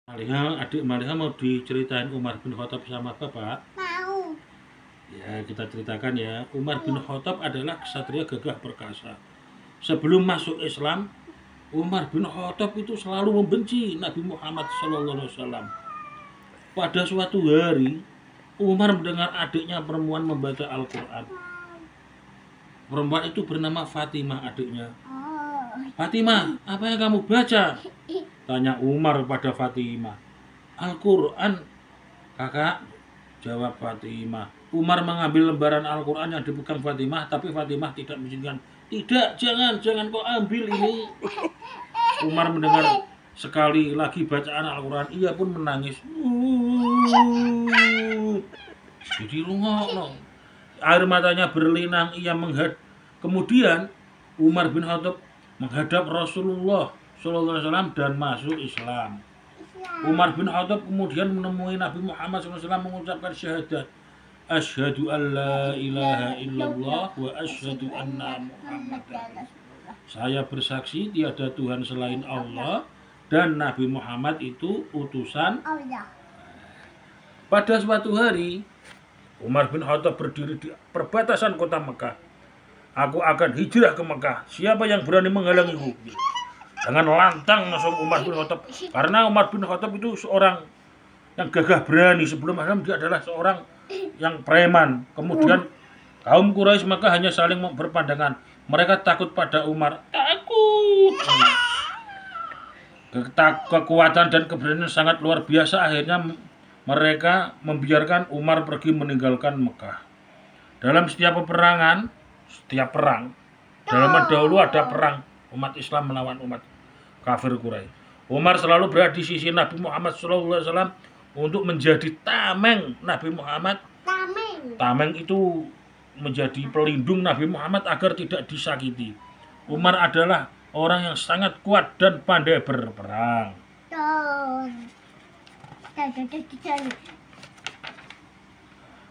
Adik Maliha mau diceritain Umar bin Khattab sama Bapak? Mau. Ya, kita ceritakan ya. Umar bin Khattab adalah ksatria gagah perkasa. Sebelum masuk Islam, Umar bin Khattab itu selalu membenci Nabi Muhammad SAW. Pada suatu hari, Umar mendengar adiknya perempuan membaca Al-Quran. Perempuan itu bernama Fatimah, adiknya. Fatimah, apa yang kamu baca? Tanya Umar pada Fatimah. Al-Quran, kakak, jawab Fatimah. Umar mengambil lembaran Al-Quran yang dipegang Fatimah, tapi Fatimah tidak mengizinkan. Tidak, jangan kau ambil ini. Umar mendengar sekali lagi bacaan Al-Quran, ia pun menangis. Jadi rungokno. Air matanya berlinang, kemudian Umar bin Khattab menghadap Rasulullah SAW dan masuk Islam. Umar bin Khattab kemudian menemui Nabi Muhammad SAW mengucapkan syahadat. Asyhadu an la ilaha illallah wa asyhadu anna Muhammadan. Saya bersaksi tiada Tuhan selain Allah dan Nabi Muhammad itu utusan Allah. Pada suatu hari, Umar bin Khattab berdiri di perbatasan kota Mekah. Aku akan hijrah ke Mekah. Siapa yang berani menghalangiku? Dengan lantang langsung Umar bin Khattab. Karena Umar bin Khattab itu seorang yang gagah berani. Sebelum Islam dia adalah seorang yang preman. Kemudian kaum Quraisy maka hanya saling berpandangan. Mereka takut pada Umar. Takut. Kekuatan dan keberanian sangat luar biasa. Akhirnya mereka membiarkan Umar pergi meninggalkan Mekah. Dalam setiap peperangan, setiap perang, dalam dahulu ada perang umat Islam melawan umat kafir Quraisy. Umar selalu berada di sisi Nabi Muhammad SAW untuk menjadi tameng Nabi Muhammad. Tameng itu menjadi pelindung Nabi Muhammad agar tidak disakiti. Umar adalah orang yang sangat kuat dan pandai berperang.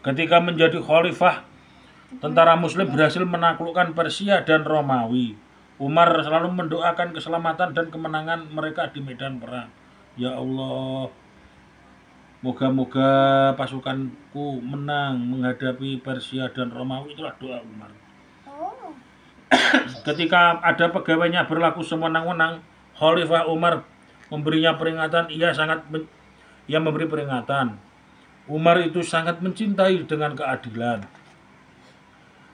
Ketika menjadi khalifah, tentara Muslim berhasil menaklukkan Persia dan Romawi. Umar selalu mendoakan keselamatan dan kemenangan mereka di medan perang. Ya Allah, moga-moga pasukanku menang menghadapi Persia dan Romawi. Itulah doa Umar. Ketika ada pegawainya berlaku sewenang-wenang, Khalifah Umar memberinya peringatan. Ia memberi peringatan. Umar itu sangat mencintai dengan keadilan.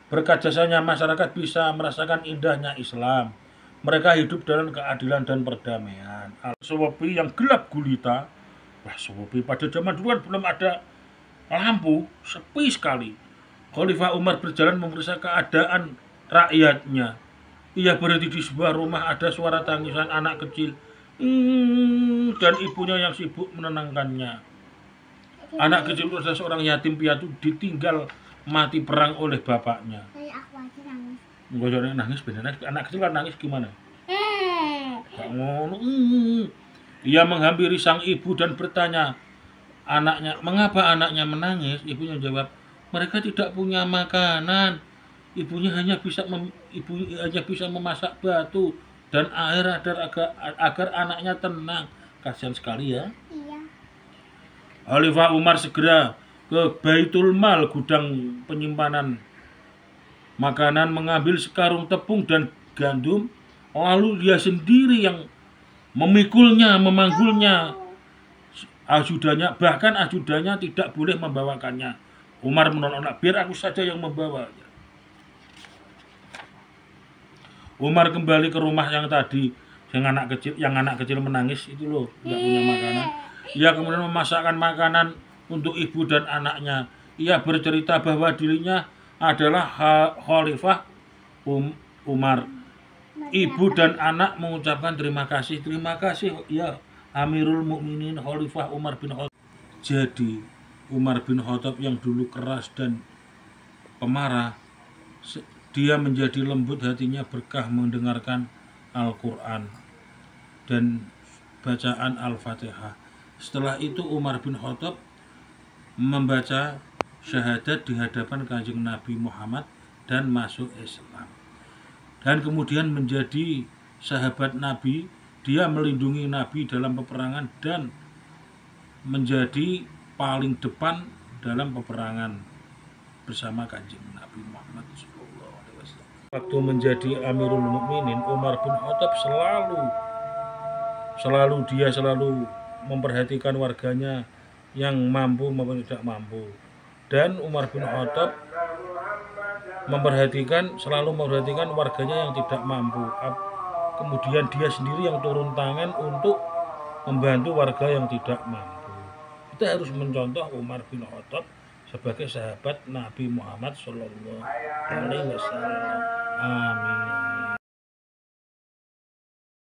Berkat jasanya masyarakat bisa merasakan indahnya Islam. Mereka hidup dalam keadilan dan perdamaian. Sewopi yang gelap gulita. Sewopi pada zaman dulu kan belum ada lampu, sepi sekali. Khalifah Umar berjalan memeriksa keadaan rakyatnya. Ia berhenti di sebuah rumah, ada suara tangisan anak kecil. Dan ibunya yang sibuk menenangkannya. Anak kecil itu adalah seorang yatim piatu ditinggal mati perang oleh bapaknya. Enggak jadi nangis beneran. Anak kecil kan nangis gimana? Ia menghampiri sang ibu dan bertanya, mengapa anaknya menangis? Ibunya jawab, mereka tidak punya makanan. Ibunya hanya bisa memasak batu dan air agar anaknya tenang. Kasihan sekali ya. Iya. Khalifah Umar segera ke Baitul Mal, gudang penyimpanan makanan, mengambil sekarung tepung dan gandum, lalu dia sendiri yang memikulnya, memanggulnya. Bahkan ajudannya tidak boleh membawakannya. Umar menolak, biar aku saja yang membawanya. Umar kembali ke rumah yang tadi, yang anak kecil menangis itu loh, tidak punya makanan. Ia kemudian memasakkan makanan untuk ibu dan anaknya. Ia bercerita bahwa dirinya adalah Khalifah Umar. Ibu dan anak mengucapkan terima kasih ya Amirul Mukminin Khalifah Umar bin Khattab. Jadi Umar bin Khattab yang dulu keras dan pemarah, dia menjadi lembut hatinya berkah mendengarkan Al-Quran dan bacaan Al-Fatihah. Setelah itu Umar bin Khattab membaca syahadat di hadapan Kanjeng Nabi Muhammad dan masuk Islam. Dan kemudian menjadi sahabat Nabi. Dia melindungi Nabi dalam peperangan dan menjadi paling depan dalam peperangan bersama Kanjeng Nabi Muhammad SAW. Waktu menjadi Amirul Mukminin, Umar bin Khattab selalu memperhatikan warganya yang mampu maupun tidak mampu. Dan Umar bin Khattab selalu memperhatikan warganya yang tidak mampu. Kemudian dia sendiri yang turun tangan untuk membantu warga yang tidak mampu. Kita harus mencontoh Umar bin Khattab sebagai sahabat Nabi Muhammad SAW. Amin.